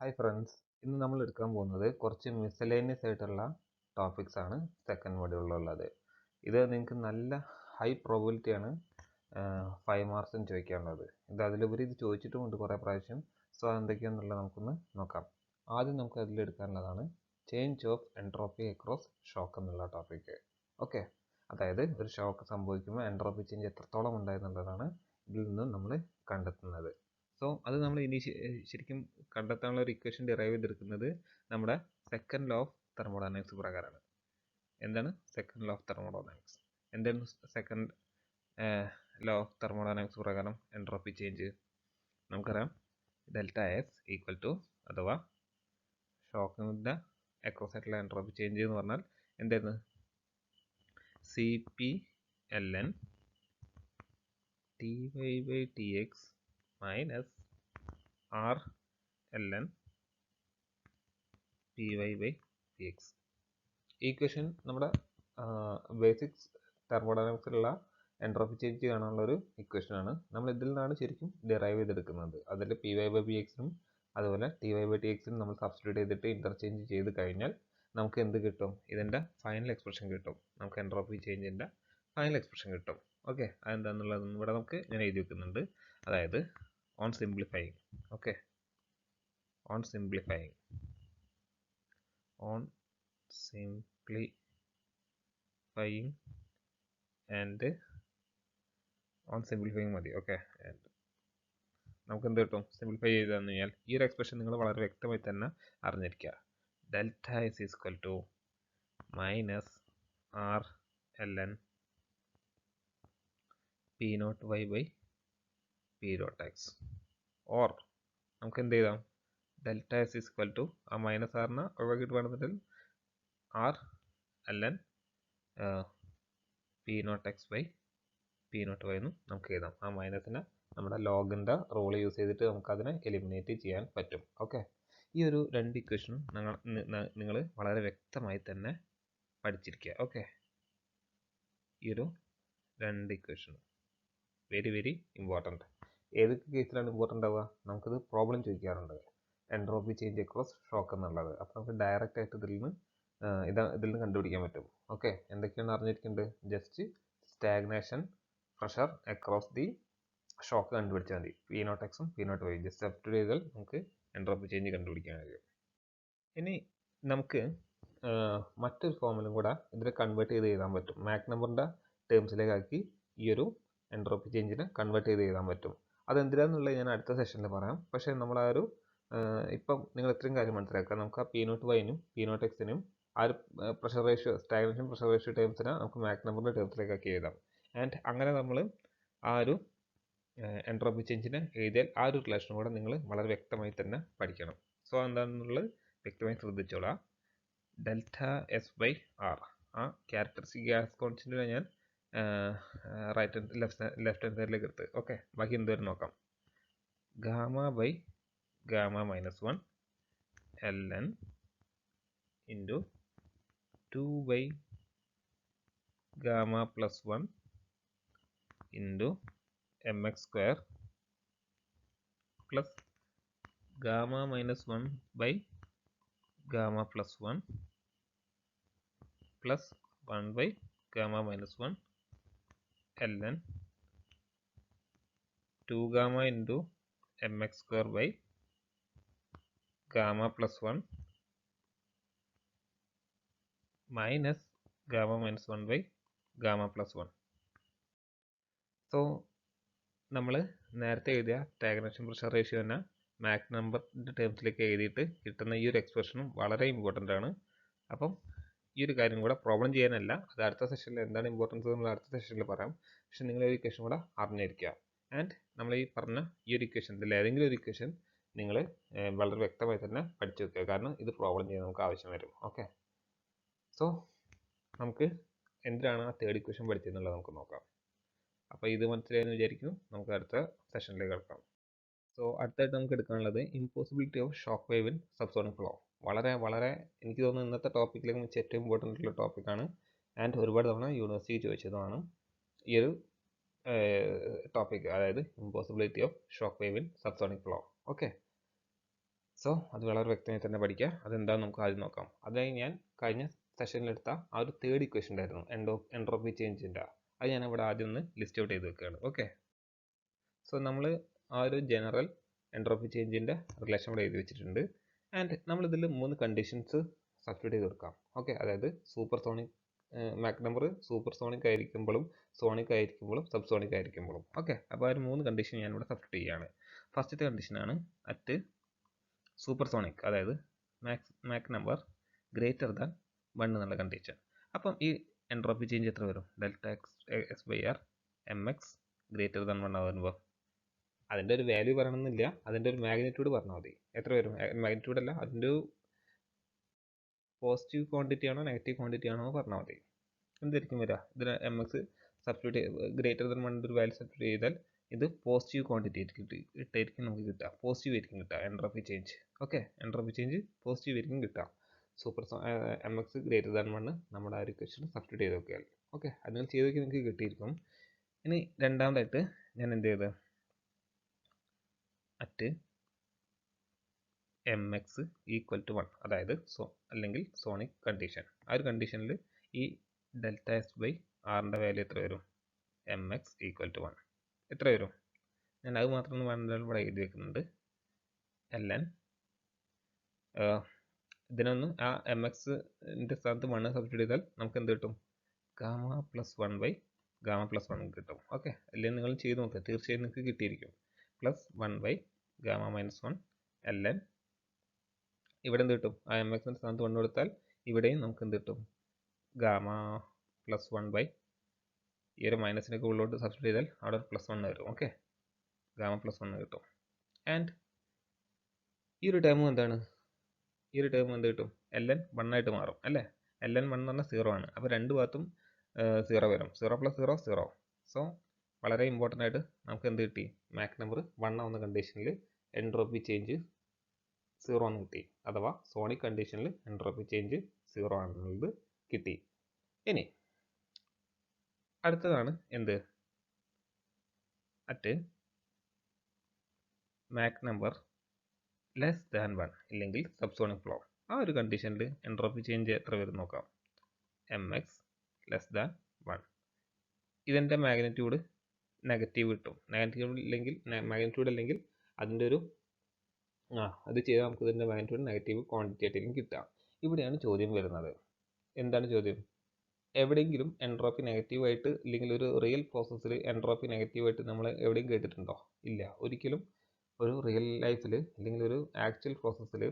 Hi friends, ഇന്ന് നമ്മൾ എടുക്കാൻ പോകുന്നത് കുറച്ച് മിസലേനിയസ് ആയിട്ടുള്ള ടോപ്പിക്സ് ആണ് സെക്കൻഡ് മൊഡ്യൂളിലുള്ളത്. ഇത് നിങ്ങൾക്ക് നല്ല ഹൈ പ്രോബിലിറ്റി ആണ് 5 മാർക്സിന് ചോദിക്കാനുള്ളത്. അതിലുപരി ഇത് ചോദിച്ചിട്ടുമുണ്ട് കുറേ പ്രാവശ്യം. സോ എന്തൊക്കെയാണെന്നുള്ളത് നമുക്കൊന്ന് നോക്കാം. ആദ്യം നമുക്ക് അതിലെടുക്കാനുള്ളതാണ് change of entropy across shock എന്നുള്ള ടോപ്പിക്ക്. ഓക്കെ, അതായത് ഒരു ഷോക്ക് സംഭവിക്കുമ്പോൾ എൻട്രോപ്പി ചേഞ്ച് എത്രത്തോളം ഉണ്ടായെന്നുള്ളതാണ് ഇതിൽ നിന്ന് നമ്മൾ കണ്ടെത്തുന്നത്. സോ അത് നമ്മൾ ശരിക്കും കണ്ടെത്താനുള്ള ഒരു ഇക്വേഷൻ ഡിറൈവ് ചെയ്തെടുക്കുന്നത് നമ്മുടെ സെക്കൻഡ് ലോ ഓഫ് തെർമോഡൈനാമിക്സ് പ്രകാരമാണ്. എന്താണ് സെക്കൻഡ് ലോ ഓഫ് തെർമോഡൈനാമിക്സ്? എന്താണ് സെക്കൻഡ് ലോ ഓഫ് തെർമോഡൈനാമിക്സ് പ്രകാരം എൻട്രോപ്പി ചേഞ്ച്? നമുക്കറിയാം ഡെൽറ്റ എസ് ഈക്വൽ ടു, അഥവാ ഷോക്കിൻ്റെ അക്രോസ് ആയിട്ടുള്ള എൻട്രോപ്പി ചേഞ്ച് എന്ന് പറഞ്ഞാൽ എന്തായിരുന്നു? C P L N T Y by T X minus R L N P Y by P X. ഈ equation നമ്മുടെ ബേസിക്സ് തെർമോഡൈനാമിക്സിലുള്ള എൻട്രോപ്പി ചേഞ്ച് കാണാനുള്ളൊരു ഇക്വേഷനാണ്. നമ്മൾ ഇതിൽ നിന്നാണ് ശരിക്കും ഡിറൈവ് ചെയ്തെടുക്കുന്നത്. അതിൽ പി വൈ ബൈ പി എക്സിനും അതുപോലെ ടി വൈ ബൈ ടി എക്സിനും നമ്മൾ സബ്സ്റ്റിറ്റ്യൂട്ട് ചെയ്തിട്ട് ഇൻ്റർചേഞ്ച് ചെയ്ത് കഴിഞ്ഞാൽ നമുക്ക് എന്ത് കിട്ടും? ഇതിൻ്റെ ഫൈനൽ എക്സ്പ്രഷൻ കിട്ടും. നമുക്ക് എൻട്രോപ്പി ചേഞ്ചിൻ്റെ ഫൈനൽ എക്സ്പ്രഷൻ കിട്ടും. ഓക്കെ, അതെന്താണെന്നുള്ളത് ഇവിടെ നമുക്ക് ഞാൻ എഴുതി വെക്കുന്നുണ്ട്. അതായത് on simplifying, okay, on simplifying and on simplifying മതി. ഓക്കെ, നമുക്ക് എന്ത് കിട്ടും? സിംപ്ലിഫൈ ചെയ്ത് തന്നു കഴിഞ്ഞാൽ ഈ ഒരു എക്സ്പ്രഷൻ നിങ്ങൾ വളരെ വ്യക്തമായി തന്നെ അറിഞ്ഞിരിക്കുക. Delta is equal to minus R L N P naught Y by P dot X. Or നമുക്ക് എന്ത് ചെയ്താം? ഡെൽറ്റ എസ് ഈക്വൽ ടു ആ മൈനസ് ആറിന് ഒഴിവാക്കിയിട്ട് വേണമെന്നുണ്ടെങ്കിൽ R L N P naught X by P naught Y എന്നും നമുക്ക് എഴുതാം. ആ മൈനസിനെ നമ്മുടെ ലോഗിൻ്റെ റൂൾ യൂസ് ചെയ്തിട്ട് നമുക്കതിനെ എലിമിനേറ്റ് ചെയ്യാൻ പറ്റും. ഓക്കെ, ഈ ഒരു രണ്ട് ഇക്വേഷനും നിങ്ങൾ വളരെ വ്യക്തമായി തന്നെ പഠിച്ചിരിക്കുക. ഓക്കെ, ഈ ഒരു രണ്ട് ഇക്വേഷനും വെരി വെരി ഇമ്പോർട്ടൻറ്റ്. ഏതൊക്കെ കേസിലാണ് ഇമ്പോർട്ടൻ്റ് ആവുക? നമുക്കത് പ്രോബ്ലം ചോദിക്കാറുണ്ട്, എൻട്രോപ്പി ചേഞ്ച് അക്രോസ് ഷോക്ക് എന്നുള്ളത്. അപ്പോൾ നമുക്ക് ഡയറക്റ്റ് ആയിട്ട് ഇതിൽ നിന്ന് കണ്ടുപിടിക്കാൻ പറ്റും. ഓക്കെ, എന്തൊക്കെയാണ് അറിഞ്ഞിരിക്കേണ്ടത്? Just stagnation pressure across the shock കണ്ടുപിടിച്ചാൽ മതി. പി നോട്ട് എക്സും P naught Y just substitute ചെയ്താൽ നമുക്ക് എൻട്രോപ്പി ചേഞ്ച് കണ്ടുപിടിക്കാൻ കഴിയും. ഇനി നമുക്ക് മറ്റൊരു ഫോമിലും കൂടെ ഇതിനെ കൺവേർട്ട് ചെയ്ത് എഴുതാൻ പറ്റും. മാക് നമ്പറിൻ്റെ ടേംസിലേക്കാക്കി ഈ ഒരു എൻട്രോപ്പി ചേഞ്ചിനെ കൺവേർട്ട് ചെയ്ത് എഴുതാൻ പറ്റും. അതെന്തിനാന്നുള്ളത് ഞാൻ അടുത്ത സെഷനിൽ പറയാം. പക്ഷേ നമ്മൾ ആ ഒരു ഇപ്പം നിങ്ങൾ ഇത്രയും കാര്യം മനസ്സിലാക്കുക. നമുക്ക് ആ പി നോട്ട് വൈനും പി നോട്ട് എക്സിനും ആ ഒരു pressure ratio, stagnation pressure ratio ടേംസിനെ നമുക്ക് മാക് നമ്പറിൻ്റെ ടേംസിലേക്കാക്കി എഴുതാം. ആൻഡ് അങ്ങനെ നമ്മൾ ആ ഒരു എൻട്രോപ്പി ചേഞ്ചിനെ എഴുതിയാൽ ആ ഒരു റിലേഷനും കൂടെ നിങ്ങൾ വളരെ വ്യക്തമായി തന്നെ പഠിക്കണം. സോ എന്താണെന്നുള്ളത് വ്യക്തമായി ശ്രദ്ധിച്ചോളാം. ഡെൽറ്റ എസ് ബൈ ആർ, ആ ക്യാരക്ടറിസ്റ്റിക് ഗ്യാസ് കോൺസ്റ്റൻറ്റിനെ ഞാൻ ലെഫ്റ്റ് ഹാൻഡ് സൈഡിലേക്ക് എടുത്ത്. ഓക്കെ, ബാക്കി എന്തുവരെ നോക്കാം. Gamma by gamma minus 1 L N into 2 by gamma plus 1 into M X square plus gamma minus 1 by gamma plus 1 plus 1 by gamma minus 1 L N 2 gamma into M X square by gamma plus 1 minus gamma minus 1 by gamma plus 1. So നമ്മൾ നേരത്തെ എഴുതിയ stagnation pressure ratio തന്നെ Mac നമ്പറിൻ്റെ ടേംസിലേക്ക് എഴുതിയിട്ട് കിട്ടുന്ന ഈ ഒരു എക്സ്പ്രഷനും വളരെ ഇമ്പോർട്ടൻ്റ് ആണ്. അപ്പം ഈ ഒരു കാര്യം കൂടെ പ്രോബ്ലം ചെയ്യാനല്ല, അത് അടുത്ത സെഷനിൽ എന്താണ് ഇമ്പോർട്ടൻസ് നമ്മൾ അടുത്ത സെഷനിൽ പറയാം. പക്ഷെ നിങ്ങൾ ഈ ഇക്വേഷൻ കൂടെ അറിഞ്ഞിരിക്കുക. ആൻഡ് നമ്മൾ ഈ പറഞ്ഞ ഈ ഒരു ഇക്വേഷൻ, ഇതിൽ ഏതെങ്കിലും ഒരു ഇക്വേഷൻ നിങ്ങൾ വളരെ വ്യക്തമായി തന്നെ പഠിച്ചു വെക്കുക. കാരണം ഇത് പ്രോബ്ലം ചെയ്യാൻ നമുക്ക് ആവശ്യം വരും. ഓക്കെ, സോ നമുക്ക് എന്തിനാണ് ആ തേർഡ് ഇക്വേഷൻ പഠിച്ചതെന്നുള്ളത് നമുക്ക് നോക്കാം. അപ്പോൾ ഇത് മനസ്സിലായെന്ന് വിചാരിക്കുന്നു. നമുക്ക് അടുത്ത സെഷനിലേക്ക് കിടക്കാം. സോ അടുത്തായിട്ട് നമുക്ക് എടുക്കാനുള്ളത് impossibility of shock wave in subsonic flow. വളരെ എനിക്ക് തോന്നുന്നു ഇന്നത്തെ ടോപ്പിക്കിലേക്ക് വെച്ച് ഏറ്റവും ഇമ്പോർട്ടൻ്റ് ആയിട്ടുള്ള ടോപ്പിക്കാണ്. ആൻഡ് ഒരുപാട് തവണ യൂണിവേഴ്സിറ്റി ചോദിച്ചതുമാണ് ഈ ഒരു ടോപ്പിക്, അതായത് impossibility of shock wave in subsonic flow. Okay, so അത് വളരെ വ്യക്തമായി തന്നെ പഠിക്കുക. അതെന്താണെന്ന് നമുക്ക് ആദ്യം നോക്കാം. അതായി ഞാൻ കഴിഞ്ഞ സെഷനിലെടുത്ത ആ ഒരു തേർഡ് ഇക്വേഷൻ ഉണ്ടായിരുന്നു എൻട്രോപ്പി ചേഞ്ചിൻ്റെ, അത് ഞാൻ ഇവിടെ ആദ്യം ഒന്ന് ലിസ്റ്റ് ഔട്ട് ചെയ്ത് വെക്കുകയാണ്. ഓക്കെ, സോ നമ്മൾ ആ ഒരു ജനറൽ എൻട്രോപ്പി ചേഞ്ചിൻ്റെ റിലേഷൻ ഇവിടെ എഴുതി വെച്ചിട്ടുണ്ട്. ആൻഡ് നമ്മളിതിൽ 3 കണ്ടീഷൻസ് സബ്സ്റ്റിറ്റ്യൂട്ട് ചെയ്ത് കൊടുക്കാം. ഓക്കെ, അതായത് supersonic Mach number supersonic ആയിരിക്കുമ്പോഴും സോണിക് ആയിരിക്കുമ്പോഴും സബ് സോണിക് ആയിരിക്കുമ്പോഴും. ഓക്കെ, അപ്പോൾ ആ ഒരു 3 കണ്ടീഷൻ ഞാനിവിടെ സബ്സ്റ്റിറ്റ്യൂട്ട് ചെയ്യുകയാണ്. ഫസ്റ്റത്തെ കണ്ടീഷനാണ് അറ്റ് സൂപ്പർ സോണിക്, അതായത് മാക് നമ്പർ ഗ്രേറ്റർ ദാൻ 1 എന്നുള്ള കണ്ടീഷൻ. അപ്പം ഈ എൻട്രോപ്പി ചേഞ്ച് എത്ര വരും? Delta X by R M X greater than 1 ആകുമ്പോൾ അതിൻ്റെ ഒരു വാല്യൂ പറയണമെന്നില്ല, അതിൻ്റെ ഒരു മാഗ്നിറ്റ്യൂഡ് പറഞ്ഞാൽ മതി. എത്ര വരും? മാഗ്നിറ്റ്യൂഡ് അല്ല, അതിൻ്റെ ഒരു പോസിറ്റീവ് ക്വാണ്ടിറ്റി ആണോ നെഗറ്റീവ് ക്വാണ്ടിറ്റി ആണോ പറഞ്ഞാൽ മതി. എന്തായിരിക്കും വരിക? ഇതിന് M X substitute greater than 1 ഒരു വാല്യൂ സബ്സ്റ്റിറ്റ്യൂട്ട് ചെയ്താൽ ഇത് പോസിറ്റീവ് ക്വാണ്ടിറ്റി ഇട്ടായിരിക്കും നമുക്ക് കിട്ടുക, പോസിറ്റീവ് ആയിരിക്കും കിട്ടുക entropy change. Okay, entropy change positive ആയിരിക്കും കിട്ടുക. എം എക്സ് ഗ്രേറ്റർ ദാൻ 1 നമ്മുടെ ആ ഒരു ഇക്വേഷൻ സബ്സ്റ്റിറ്റ്യൂട്ട് ചെയ്ത് നോക്കിയാൽ. ഓക്കെ, അത് നിങ്ങൾ ചെയ്ത് നോക്കി നിങ്ങൾക്ക് കിട്ടിയിരിക്കും. ഇനി രണ്ടാമതായിട്ട് ഞാൻ എന്ത് ചെയ്ത് at M X equal to 1, അതായത് അല്ലെങ്കിൽ സോണിക് കണ്ടീഷൻ, ആ ഒരു കണ്ടീഷനിൽ ഈ ഡെൽറ്റ എക്സ് ബൈ ആറിൻ്റെ വാല്യൂ എത്ര വരും? എം എക്സ് ഈക്വൽ ടു 1 എത്ര വരും? ഞാൻ അത് മാത്രം ഇവിടെ എഴുതി വെക്കുന്നുണ്ട്. എൽ എൻ ഇതിനൊന്ന് ആ എം എക്സിൻ്റെ സ്ഥാനത്ത് 1 സബ്സ്റ്റിറ്റ്യൂട്ട് ചെയ്താൽ നമുക്ക് എന്ത് കിട്ടും? Gamma plus 1 by gamma plus 1 കിട്ടും. ഓക്കെ, അല്ലെങ്കിൽ നിങ്ങൾ ചെയ്ത് നോക്കുക, തീർച്ചയായും നിങ്ങൾക്ക് കിട്ടിയിരിക്കും. Plus 1 by gamma minus 1 L N, ഇവിടെ എന്ത് കിട്ടും? ആ എം എക്സിൻ്റെ സ്ഥാനത്ത് 1 കൊടുത്താൽ ഇവിടെയും നമുക്ക് എന്ത് കിട്ടും? ഗാമ പ്ലസ് 1 ബൈ ഈ ഒരു മൈനസിനൊക്കെ ഉള്ളോട്ട് സബ്സ്റ്റിറ്റ്യൂട്ട് ചെയ്താൽ അവിടെ പ്ലസ് 1 വരും. ഓക്കെ, ഗാമ പ്ലസ് 1 കിട്ടും. ആൻഡ് ഈ ഒരു ടേമും എന്താണ്? ഈ ഒരു ടേം എന്ത് കിട്ടും? എൽ എൻ 1 ആയിട്ട് മാറും അല്ലേ? എൽ എൻ 1 എന്ന് പറഞ്ഞാൽ 0 ആണ്. അപ്പോൾ രണ്ട് ഭാഗത്തും 0 വരും. 0 പ്ലസ് 0 0. സോ വളരെ ഇമ്പോർട്ടൻ്റ് ആയിട്ട് നമുക്ക് എന്ത് കിട്ടി? മാക് നമ്പർ 1 ആവുന്ന കണ്ടീഷനിൽ എൻട്രോപ്പി ചേഞ്ച് 0 എന്ന് കിട്ടി, അഥവാ സോണിക് കണ്ടീഷനിൽ എൻട്രോപ്പി ചേഞ്ച് 0 ആണെന്നുള്ളത് കിട്ടി. ഇനി അടുത്തതാണ് എന്ത്? At Mach number less than 1 ഇല്ലെങ്കിൽ സബ്സോണിക് ഫ്ലോ, ആ ഒരു കണ്ടീഷനിൽ എൻട്രോപ്പി ചേഞ്ച് എത്ര വരും നോക്കാം? M X less than 1. ഇതിൻ്റെ മാഗ്നിറ്റ്യൂഡ് നെഗറ്റീവ് കിട്ടും. മാഗ്നിറ്റ്യൂഡ് അല്ലെങ്കിൽ അതിൻ്റെ ഒരു അത് ചെയ്താൽ നമുക്ക് ഇതിൻ്റെ മാഗ്നിറ്റ്യൂഡ് നെഗറ്റീവ് ക്വാണ്ടിറ്റി ആയിട്ടായിരിക്കും കിട്ടുക. ഇവിടെയാണ് ചോദ്യം വരുന്നത്. എന്താണ് ചോദ്യം? എവിടെയെങ്കിലും എൻട്രോപ്പി നെഗറ്റീവായിട്ട് അല്ലെങ്കിൽ ഒരു റിയൽ പ്രോസസ്സിൽ എൻട്രോപ്പി നെഗറ്റീവായിട്ട് നമ്മൾ എവിടെയും കേട്ടിട്ടുണ്ടോ? ഇല്ല, ഒരിക്കലും ഒരു റിയൽ ലൈഫിൽ അല്ലെങ്കിൽ ഒരു ആക്ച്വൽ പ്രോസസ്സിൽ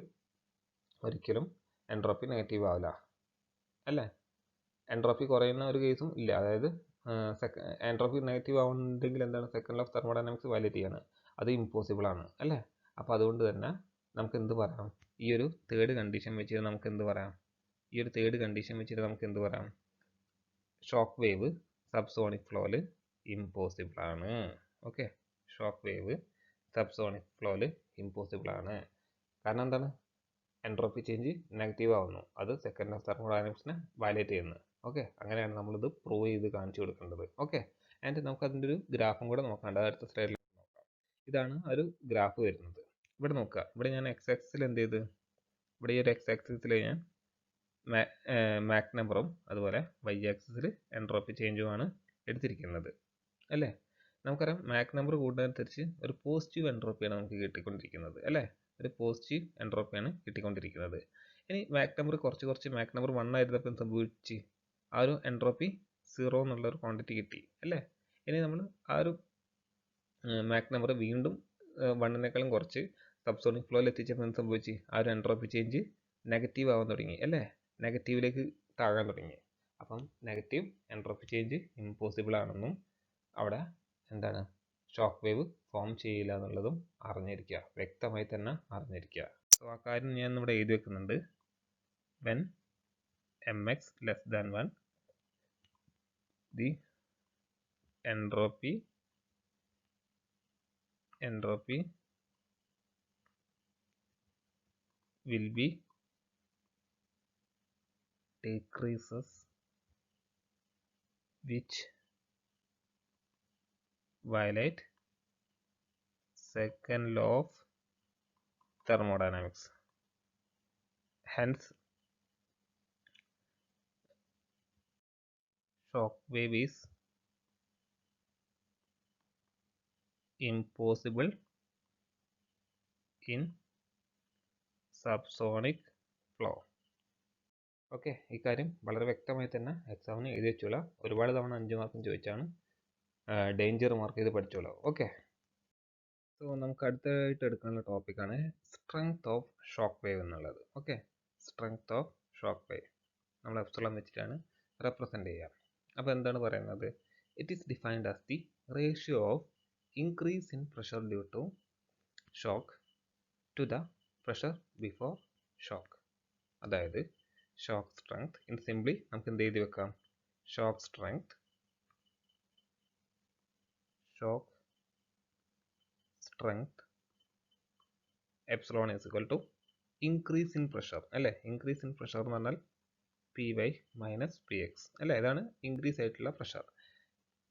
ഒരിക്കലും എൻട്രോപ്പി നെഗറ്റീവ് ആവില്ല അല്ലേ? എൻട്രോപ്പി കുറയുന്ന ഒരു കേസും ഇല്ല. അതായത് എൻട്രോപ്പി നെഗറ്റീവ് ആവുന്നുണ്ടെങ്കിൽ എന്താണ്? Second law of thermodynamics violate ചെയ്യാണ്, അത് ഇമ്പോസിബിൾ ആണ് അല്ലേ? അപ്പോൾ അതുകൊണ്ട് തന്നെ നമുക്ക് എന്ത് പറയാം? ഈ ഒരു തേർഡ് കണ്ടീഷൻ വെച്ചിട്ട് നമുക്ക് എന്ത് പറയാം? ഷോക്ക് വേവ് സബ്സോണിക് ഫ്ലോയിൽ ഇമ്പോസിബിൾ ആണ്. ഓക്കെ, ഷോക്ക് വേവ് സബ്സോണിക് ഫ്ലോയിൽ ഇമ്പോസിബിൾ ആണ്. കാരണം എന്താണ്? എൻട്രോപ്പി ചേഞ്ച് നെഗറ്റീവ് ആവുന്നു, അത് സെക്കൻഡ് ലോ ഓഫ് തെർമോഡൈനാമിക്സിനെ വയലേറ്റ് ചെയ്യുന്നത്. ഓക്കെ, അങ്ങനെയാണ് നമ്മളിത് പ്രൂവ് ചെയ്ത് കാണിച്ചു കൊടുക്കേണ്ടത്. ഓക്കെ, ആൻഡ് നമുക്ക് അതിൻ്റെ ഒരു ഗ്രാഫും കൂടെ നോക്കാം. അടുത്ത സ്ലൈഡിൽ നോക്കാം. ഇതാണ് ഒരു ഗ്രാഫ് വരുന്നത്. ഇവിടെ നോക്കുക, ഇവിടെ ഞാൻ എക്സ് ആക്സിസിൽ എന്ത് ചെയ്ത്, ഇവിടെ ഈ ഒരു എക്സ് ആക്സിസിൽ ഞാൻ മാക് നമ്പറും അതുപോലെ വൈ ആക്സിസിൽ എൻട്രോപ്പി ചേഞ്ചുമാണ് എടുത്തിരിക്കുന്നത് അല്ലേ? നമുക്കറിയാം മാക് നമ്പർ കൂടുന്നതനുസരിച്ച് ഒരു പോസിറ്റീവ് എൻട്രോപ്പിയാണ് നമുക്ക് കിട്ടിക്കൊണ്ടിരിക്കുന്നത് അല്ലേ? ഒരു പോസിറ്റീവ് എൻട്രോപ്പിയാണ് കിട്ടിക്കൊണ്ടിരിക്കുന്നത്. ഇനി മാക് നമ്പർ കുറച്ച് മാക് നമ്പർ 1 ആയിരുന്നപ്പോൾ സംഭവിച്ച് ആ ഒരു എൻട്രോപ്പി 0 എന്നുള്ളൊരു ക്വാണ്ടിറ്റി കിട്ടി അല്ലേ? ഇനി നമ്മൾ ആ ഒരു മാക് നമ്പർ വീണ്ടും 1നേക്കാളും കുറച്ച് സബ്സോണിക് ഫ്ലോയിൽ എത്തിച്ചപ്പോൾ സംഭവിച്ച് ആ ഒരു എൻട്രോപ്പി ചേഞ്ച് നെഗറ്റീവ് ആവാൻ തുടങ്ങി അല്ലേ? നെഗറ്റീവിലേക്ക് താഴാൻ തുടങ്ങി. അപ്പം നെഗറ്റീവ് എൻട്രോപ്പി ചേഞ്ച് ഇമ്പോസിബിൾ ആണെന്നും അവിടെ എന്താണ്? ഷോക്ക് വേവ് ഫോം ചെയ്യില്ല എന്നുള്ളതും അറിഞ്ഞിരിക്കുക, വ്യക്തമായി തന്നെ അറിഞ്ഞിരിക്കുക. സോ ആ കാര്യം ഞാൻ ഇവിടെ എഴുതി വെക്കുന്നുണ്ട്. When M X less than 1 the entropy will be decreases which violate second law of thermodynamics. Hence, shock wave is impossible in subsonic flow. Okay, ഇക്കാര്യം വളരെ വ്യക്തമായി തന്നെ എക്സാമിന് എഴുതി വെച്ചോളൂ. ഒരുപാട് തവണ 5 മാർക്കും ചോദിച്ചാണ്. ഡേഞ്ചർ മാർക്ക് ചെയ്ത് പഠിച്ചോളൂ. ഓക്കെ, സോ നമുക്ക് അടുത്തായിട്ട് എടുക്കാനുള്ള ടോപ്പിക്കാണ് സ്ട്രെങ്ത് ഓഫ് ഷോക്ക് വേവ് എന്നുള്ളത്. Okay, strength of shock wave നമ്മൾ എപ്സിലോൺ വെച്ചിട്ടാണ് റെപ്രസെൻ്റ് ചെയ്യുക. അപ്പോൾ എന്താണ് പറയുന്നത്? It is defined as the ratio of increase in pressure due to shock to the pressure before shock. അതായത് ഷോക്ക് സ്ട്രെങ്ത് ഇൻ സിംപ്ലി നമുക്ക് എന്ത് എഴുതി വെക്കാം? Shock strength epsilon is equal to increase in pressure അല്ലേ? Increase in pressure എന്ന് പറഞ്ഞാൽ P Y minus P X അല്ലേ? ഇതാണ് ഇൻക്രീസ് ആയിട്ടുള്ള pressure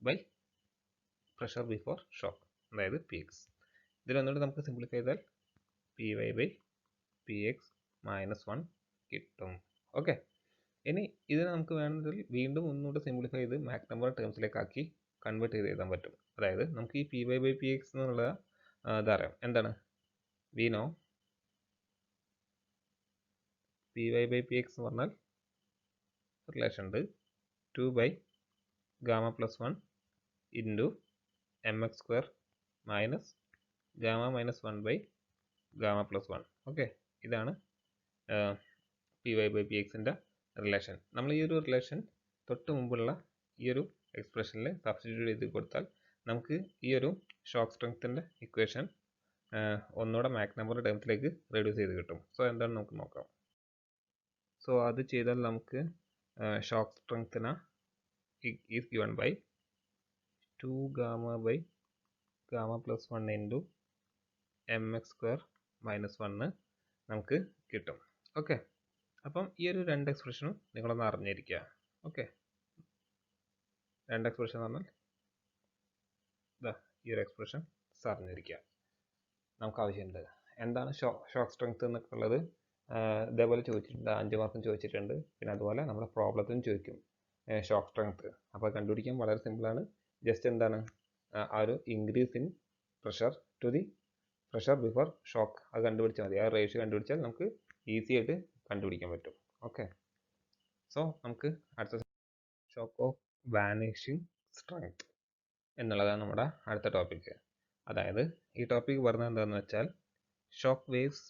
by pressure before shock, അതായത് പി എക്സ്. ഇതിലൊന്നുകൂടി നമുക്ക് സിംപ്ലിഫൈ ചെയ്താൽ P Y by P X minus 1 കിട്ടും. ഓക്കെ, ഇനി ഇതിനെ നമുക്ക് വേണമെങ്കിൽ വീണ്ടും ഒന്നുകൂടെ സിംപ്ലിഫൈ ചെയ്ത് മാക് നമ്പർ ടേംസിലേക്ക് ആക്കി കൺവേർട്ട് ചെയ്ത് എഴുതാൻ പറ്റും. അതായത് നമുക്ക് ഈ P Y by P X എന്നുള്ള ഇതറിയാം. എന്താണ്? We know P Y by P X എന്ന് പറഞ്ഞാൽ റിലേഷൻ ഉണ്ട് 2 by gamma plus 1 into M X square minus gamma minus 1 by gamma plus 1. Okay, ഇതാണ് പി വൈ ബൈ പി എക്സിൻ്റെ relation. നമ്മൾ ഈ ഒരു റിലേഷൻ തൊട്ട് മുമ്പുള്ള ഈ ഒരു എക്സ്പ്രഷനിൽ സബ്സ്റ്റിറ്റ്യൂട്ട് ചെയ്ത് കൊടുത്താൽ നമുക്ക് ഈ ഒരു ഷോക്ക് സ്ട്രെങ്ത്തിൻ്റെ ഇക്വേഷൻ ഒന്നുകൂടെ മാക് നമ്പർ ടേംസിലേക്ക് റെഡ്യൂസ് ചെയ്ത് കിട്ടും. സോ എന്താണ് നമുക്ക് നോക്കാം. സോ അത് ചെയ്താൽ നമുക്ക് ഷോക്ക് സ്ട്രെങ്ത്തിന is given by 2 gamma by gamma plus 1 into M X square minus 1 നമുക്ക് കിട്ടും. ഓക്കെ, അപ്പം ഈ ഒരു രണ്ട് എക്സ്പ്രഷനും നിങ്ങളൊന്ന് അറിഞ്ഞിരിക്കുക. ഓക്കെ, രണ്ട് എക്സ്പ്രഷൻ എന്ന് പറഞ്ഞാൽ ഇതാ ഈ ഒരു എക്സ്പ്രഷൻ അറിഞ്ഞിരിക്കുക, നമുക്ക് ആവശ്യമുണ്ട്. എന്താണ് ഷോക്ക് സ്ട്രെങ്ത് എന്നൊക്കെ ഉള്ളത് ഇതേപോലെ ചോദിച്ചിട്ടുണ്ട്, 5 മാർക്കും ചോദിച്ചിട്ടുണ്ട്. പിന്നെ അതുപോലെ നമ്മുടെ പ്രോബ്ലത്തിനും ചോദിക്കും ഷോക്ക് സ്ട്രെങ്ത്. അപ്പോൾ കണ്ടുപിടിക്കാൻ വളരെ സിമ്പിളാണ്. ജസ്റ്റ് എന്താണ് ആ ഒരു increase in pressure to the pressure before shock അത് കണ്ടുപിടിച്ചാൽ മതി. ആ റേഷ്യോ കണ്ടുപിടിച്ചാൽ നമുക്ക് ഈസി ആയിട്ട് കണ്ടുപിടിക്കാൻ പറ്റും. ഓക്കെ, സോ നമുക്ക് അടുത്ത ഷോക്ക് ഓഫ് വാനിഷിംഗ് സ്ട്രെങ്ത് എന്നുള്ളതാണ് നമ്മുടെ അടുത്ത ടോപ്പിക്ക്. അതായത് ഈ ടോപ്പിക്ക് പറഞ്ഞത് എന്താണെന്ന് വെച്ചാൽ shock waves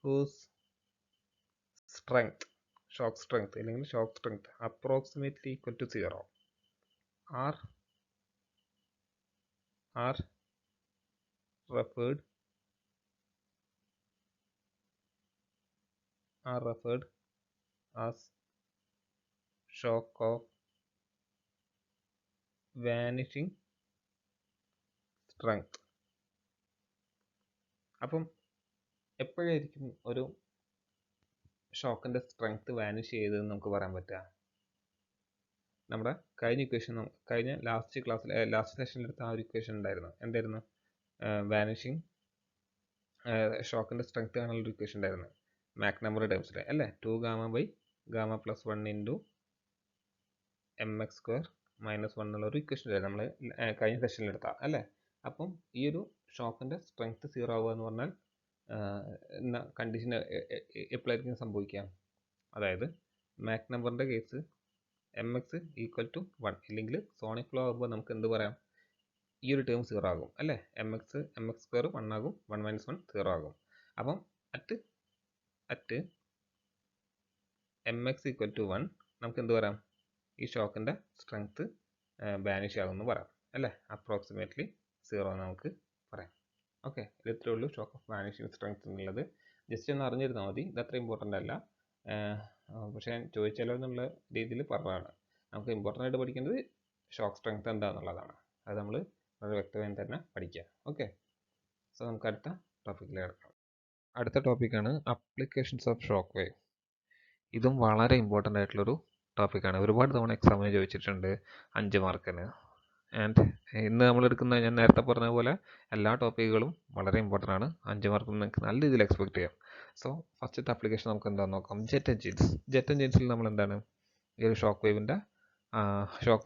whose strength shock strength അല്ലെങ്കിൽ shock strength approximately equal to 0 are referred as shock of vanishing strength. അപ്പം എപ്പോഴായിരിക്കും ഒരു ഷോക്കിൻ്റെ സ്ട്രെങ്ത് വാനിഷ് ചെയ്തതെന്ന് നമുക്ക് പറയാൻ പറ്റുക? നമ്മുടെ കഴിഞ്ഞ ലാസ്റ്റ് സെഷനിൽ എടുത്ത ആ ഒരു ഇക്വേഷൻ ഉണ്ടായിരുന്നു. എന്തായിരുന്നു? വാനിഷിങ് ഷോക്കിൻ്റെ സ്ട്രെങ്ത് കാണാനുള്ള ഒരു ഇക്വേഷൻ ഉണ്ടായിരുന്നു മാക് നമ്പർ ടേംസിൽ അല്ലേ? 2 gamma by gamma plus 1 into M X square minus 1 എന്നുള്ള ഒരു ഇക്വേഷൻ ഉണ്ടായിരുന്നു നമ്മൾ കഴിഞ്ഞ സെഷനിൽ എടുത്താൽ അല്ലേ? അപ്പം ഈ ഒരു ഷോക്കിൻ്റെ സ്ട്രെങ്ത് 0 ആവുക എന്ന് പറഞ്ഞാൽ കണ്ടീഷൻ എപ്പോഴായിരിക്കും സംഭവിക്കുക? അതായത് മാക് നമ്പറിൻ്റെ case M X equal to 1 ഇല്ലെങ്കിൽ സോണിക് ഫ്ലോ ആകുമ്പോൾ നമുക്ക് എന്ത് പറയാം? ഈ ഒരു ടേം 0 ആകും അല്ലേ? എം എക്സ് സ്ക്വയർ 1 ആകും, 1 മൈനസ് 1 0 ആകും. അപ്പം at M X equal to 1 നമുക്ക് എന്ത് പറയാം? ഈ ഷോക്കിൻ്റെ സ്ട്രെങ്ത് വാനിഷ് ആകുമെന്ന് പറയാം അല്ലേ? അപ്രോക്സിമേറ്റ്ലി 0 എന്ന് നമുക്ക് പറയാം. ഓക്കെ, ഇത്രയേ ഉള്ളൂ ഷോക്ക് ഓഫ് വാനിഷിംഗ് സ്ട്രെങ്ത് എന്നുള്ളത്. ജസ്റ്റ് ഒന്ന് അറിഞ്ഞിരുന്നാൽ മതി, ഇത് അത്ര ഇമ്പോർട്ടൻ്റ് അല്ല. പക്ഷേ ഞാൻ ചോദിച്ചാലോ എന്നുള്ള രീതിയിൽ പറഞ്ഞതാണ്. നമുക്ക് ഇമ്പോർട്ടൻ്റ് ആയിട്ട് പഠിക്കേണ്ടത് ഷോക്ക് സ്ട്രെങ്ത് എന്താണെന്നുള്ളതാണ്. അത് നമ്മൾ വളരെ വ്യക്തമായി തന്നെ പഠിക്കുക. ഓക്കെ, സോ നമുക്ക് അടുത്ത ടോപ്പിക്കിലേക്ക് കിടക്കാം. അടുത്ത ടോപ്പിക്കാണ് അപ്ലിക്കേഷൻസ് ഓഫ് ഷോക്ക് വേവ്. ഇതും വളരെ ഇമ്പോർട്ടൻ്റ് ആയിട്ടുള്ളൊരു ടോപ്പിക്കാണ്. ഒരുപാട് തവണ എക്സാമിന് ചോദിച്ചിട്ടുണ്ട് 5 മാർക്കിന്. ആൻഡ് ഇന്ന് നമ്മൾ എടുക്കുന്ന ഞാൻ നേരത്തെ പറഞ്ഞ പോലെ എല്ലാ ടോപ്പിക്കുകളും വളരെ ഇമ്പോർട്ടൻ്റ് ആണ്. 5 മാർക്ക് നിങ്ങൾക്ക് നല്ല രീതിയിൽ എക്സ്പെക്ട് ചെയ്യാം. സോ ഫസ്റ്റത്തെ ആപ്ലിക്കേഷൻ നമുക്ക് എന്താണെന്ന് നോക്കാം. Jet engines. ജെറ്റ് എൻജിൻസിൽ നമ്മൾ എന്താണ് ഈ ഒരു ഷോക്ക്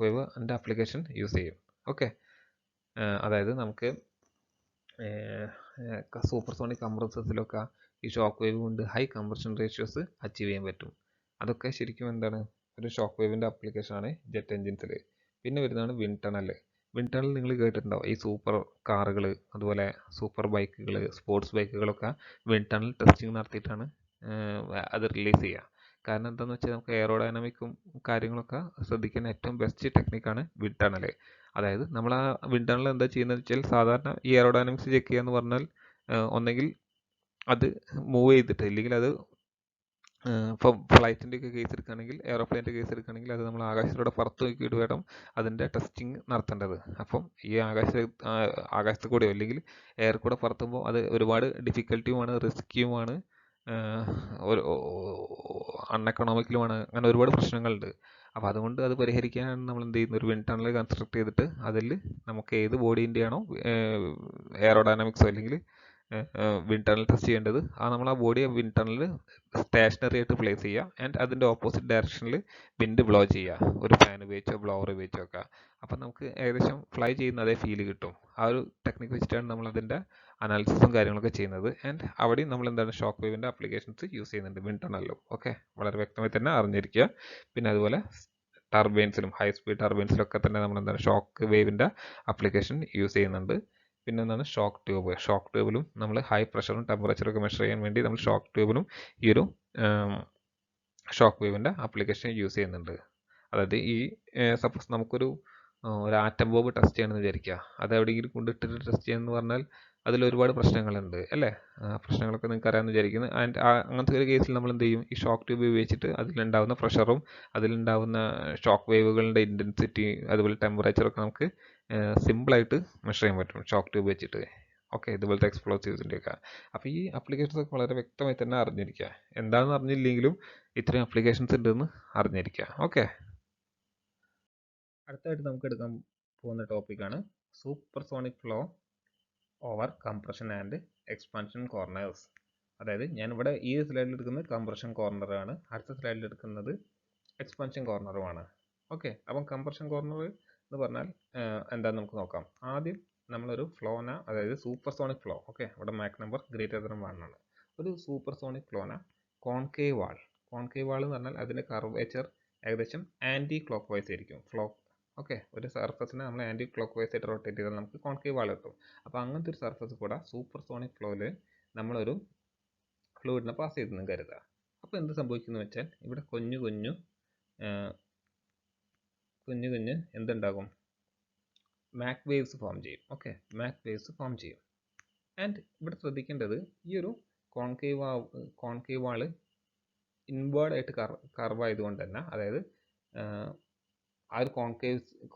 വേവിൻ്റെ ആപ്ലിക്കേഷൻ യൂസ് ചെയ്യും. ഓക്കെ, അതായത് നമുക്ക് സൂപ്പർസോണിക് കംപ്രസേഴ്സിലൊക്കെ ഈ ഷോക്ക് വേവ് കൊണ്ട് ഹൈ കംപ്രഷൻ റേഷ്യോസ് അച്ചീവ് ചെയ്യാൻ പറ്റും. അതൊക്കെ ശരിക്കും എന്താണ് ഒരു ഷോക്ക് വേവിൻ്റെ ആപ്ലിക്കേഷനാണ് ജെറ്റ് എൻജിൻസിൽ. പിന്നെ വരുന്നതാണ് വിൻഡ് ടണൽ. വിൻഡ് ടണൽ നിങ്ങൾ കേട്ടിട്ടുണ്ടാവും. ഈ സൂപ്പർ കാറുകൾ, അതുപോലെ സൂപ്പർ ബൈക്കുകൾ, സ്പോർട്സ് ബൈക്കുകളൊക്കെ വിൻഡ് ടണൽ ടെസ്റ്റിംഗ് നടത്തിയിട്ടാണ് അത് റിലീസ് ചെയ്യുക. കാരണം എന്താണെന്ന് വെച്ചാൽ നമുക്ക് എയറോഡൈനാമിക്കും കാര്യങ്ങളൊക്കെ ശ്രദ്ധിക്കാൻ ഏറ്റവും ബെസ്റ്റ് ടെക്നിക്കാണ് വിൻഡ് ടണൽ. അതായത് നമ്മൾ ആ വിൻഡ് ടണൽ എന്താ ചെയ്യുന്നത് വെച്ചാൽ, സാധാരണ ഈ എയറോഡൈനാമിക്സ് ചെക്ക് ചെയ്യുക എന്ന് പറഞ്ഞാൽ ഒന്നെങ്കിൽ അത് മൂവ് ചെയ്തിട്ട്, ഇല്ലെങ്കിൽ അത് ഇപ്പോൾ ഫ്ലൈറ്റിൻ്റെ ഒക്കെ കേസ് എടുക്കുകയാണെങ്കിൽ, എയറോപ്ലെയിൻ്റെ കേസ് എടുക്കുകയാണെങ്കിൽ അത് നമ്മൾ ആകാശത്തിലൂടെ പുറത്ത് നോക്കിയിട്ട് വേണം അതിൻ്റെ ടെസ്റ്റിംഗ് നടത്തേണ്ടത്. അപ്പം ഈ ആകാശത്ത് കൂടെയോ അല്ലെങ്കിൽ എയർ കൂടെ പറത്തുമ്പോൾ അത് ഒരുപാട് ഡിഫിക്കൽട്ടിയുമാണ്, റിസ്ക്കിയുമാണ്, ഒരു അൺഎക്കണോമിക്കലുമാണ്. അങ്ങനെ ഒരുപാട് പ്രശ്നങ്ങളുണ്ട്. അപ്പോൾ അതുകൊണ്ട് അത് പരിഹരിക്കാനാണ് നമ്മൾ എന്ത് ചെയ്യുന്നത്, ഒരു വിൻഡ് ടണൽ കൺസ്ട്രക്ട് ചെയ്തിട്ട് അതിൽ നമുക്ക് ഏത് ബോഡീൻ്റെ ആണോ എയറോഡൈനാമിക്സോ അല്ലെങ്കിൽ വിൻഡ് ടണൽ ടെസ്റ്റ് ചെയ്യേണ്ടത്, നമ്മൾ ആ ബോഡി വിൻഡ് ടണലിൽ സ്റ്റേഷനറി ആയിട്ട് പ്ലേസ് ചെയ്യുക. ആൻഡ് അതിൻ്റെ ഓപ്പോസിറ്റ് ഡയറക്ഷനിൽ വിൻഡ് ബ്ലോ ചെയ്യുക, ഒരു ഫാൻ ഉപയോഗിച്ചോ ബ്ലോവർ ഉപയോഗിച്ചോ ഒക്കെ. അപ്പം നമുക്ക് ഏകദേശം ഫ്ലൈ ചെയ്യുന്ന അതേ ഫീൽ കിട്ടും. ആ ഒരു ടെക്നിക്ക് വെച്ചിട്ടാണ് നമ്മൾ അതിൻ്റെ അനാലിസിസും കാര്യങ്ങളൊക്കെ ചെയ്യുന്നത്. ആൻഡ് അവിടെയും നമ്മൾ എന്താണ് ഷോക്ക് വേവിൻ്റെ ആപ്ലിക്കേഷൻസ് യൂസ് ചെയ്യുന്നുണ്ട് വിൻഡ് ടണലിലും. ഓക്കെ, വളരെ വ്യക്തമായി തന്നെ അറിഞ്ഞിരിക്കുക. പിന്നെ അതുപോലെ ടർബൈൻസിലും, ഹൈ സ്പീഡ് ടർബൈൻസിലൊക്കെ തന്നെ നമ്മൾ എന്താണ് ഷോക്ക് വേവിൻ്റെ ആപ്ലിക്കേഷൻ യൂസ് ചെയ്യുന്നുണ്ട്. പിന്നെ എന്താണ് ഷോക്ക് ട്യൂബ്. ഷോക്ക് ട്യൂബിലും നമ്മൾ ഹൈ പ്രഷറും ടെമ്പറേച്ചറും ഒക്കെ മെഷർ ചെയ്യാൻ വേണ്ടി നമ്മൾ ഷോക്ക് ട്യൂബിലും ഈ ഒരു ഷോക്ക് വേവിൻ്റെ ആപ്ലിക്കേഷൻ യൂസ് ചെയ്യുന്നുണ്ട്. അതായത് ഈ സപ്പോസ് നമുക്കൊരു ആറ്റം ബോംബ് ടെസ്റ്റ് ചെയ്യണമെന്ന് വിചാരിക്കുക. അത് എവിടെയെങ്കിലും കൊണ്ടിട്ടിട്ട് ടെസ്റ്റ് ചെയ്യാന്ന് പറഞ്ഞാൽ അതിൽ ഒരുപാട് പ്രശ്നങ്ങളുണ്ട് അല്ലേ? പ്രശ്നങ്ങളൊക്കെ നിങ്ങൾക്ക് അറിയാമെന്ന് വിചാരിക്കുന്നു. ആൻഡ് അങ്ങനത്തെ ഒരു കേസിൽ നമ്മൾ എന്ത് ചെയ്യും, ഈ ഷോക്ക് ട്യൂബ് ഉപയോഗിച്ചിട്ട് അതിലുണ്ടാകുന്ന പ്രഷറും അതിലുണ്ടാകുന്ന ഷോക്ക് വേവുകളുടെ ഇൻറ്റൻസിറ്റി, അതുപോലെ ടെമ്പറേച്ചറൊക്കെ നമുക്ക് സിമ്പിളായിട്ട് മെഷർ ചെയ്യാൻ പറ്റും ഷോക്ക് ട്യൂബ് വെച്ചിട്ട്. ഓക്കെ, ഇതുപോലത്തെ എക്സ്പ്ലോസീവ്സിൻ്റെ ഒക്കെ. അപ്പോൾ ഈ ആപ്ലിക്കേഷൻസ് ഒക്കെ വളരെ വ്യക്തമായി തന്നെ അറിഞ്ഞിരിക്കുക. എന്താണെന്ന് അറിഞ്ഞില്ലെങ്കിലും ഇത്രയും ആപ്ലിക്കേഷൻസ് ഉണ്ടെന്ന് അറിഞ്ഞിരിക്കുക. ഓക്കെ, അടുത്തായിട്ട് നമുക്ക് എടുക്കാൻ പോകുന്ന ടോപ്പിക്കാണ് supersonic flow over compression and expansion corners. അതായത് ഞാനിവിടെ ഈ സ്ലൈഡിൽ എടുക്കുന്നത് കംപ്രഷൻ കോർണറാണ്, അടുത്ത സ്ലൈഡിൽ എടുക്കുന്നത് എക്സ്പാൻഷൻ കോർണറുമാണ്. ഓക്കെ, അപ്പം കംപ്രഷൻ കോർണർ എന്ന് പറഞ്ഞാൽ എന്താണെന്ന് നമുക്ക് നോക്കാം. ആദ്യം നമ്മളൊരു ഫ്ലോന, അതായത് സൂപ്പർസോണിക് ഫ്ലോ, ഓക്കെ, ഇവിടെ മാക് നമ്പർ ഗ്രേറ്റർ ദാൻ 1 ആണ്. ഒരു സൂപ്പർസോണിക് ഫ്ലോന കോൺകേവ് വാൾ എന്ന് പറഞ്ഞാൽ അതിൻ്റെ കർവേച്ചർ ഏകദേശം ആൻറ്റി ക്ലോക്ക് വൈസ് ആയിരിക്കും ഫ്ലോ. ഓക്കെ, ഒരു സർഫസിനെ നമ്മൾ ആൻറ്റി ക്ലോക്ക് വൈസ് ആയിട്ട് റൊട്ടേറ്റ് ചെയ്താൽ നമുക്ക് കോൺകേവ് വാൾ കിട്ടും. അപ്പോൾ അങ്ങനത്തെ ഒരു സർഫസ് കൂടെ സൂപ്പർസോണിക് ഫ്ലോയിൽ നമ്മളൊരു ഫ്ലൂയിഡിനെ പാസ് ചെയ്തെന്ന് കരുതുക. അപ്പോൾ എന്ത് സംഭവിക്കുന്നു വെച്ചാൽ ഇവിടെ കുഞ്ഞു കുഞ്ഞു എന്തുണ്ടാകും, മാക് വേവ്സ് ഫോം ചെയ്യും. ഓക്കെ, മാക് വേവ്സ് ഫോം ചെയ്യും. ആൻഡ് ഇവിടെ ശ്രദ്ധിക്കേണ്ടത്, ഈ ഒരു കോൺകേവ് വാള് ഇൻവേർഡ് ആയിട്ട് കർവ് ആയതുകൊണ്ട് തന്നെ, അതായത് ആ ഒരു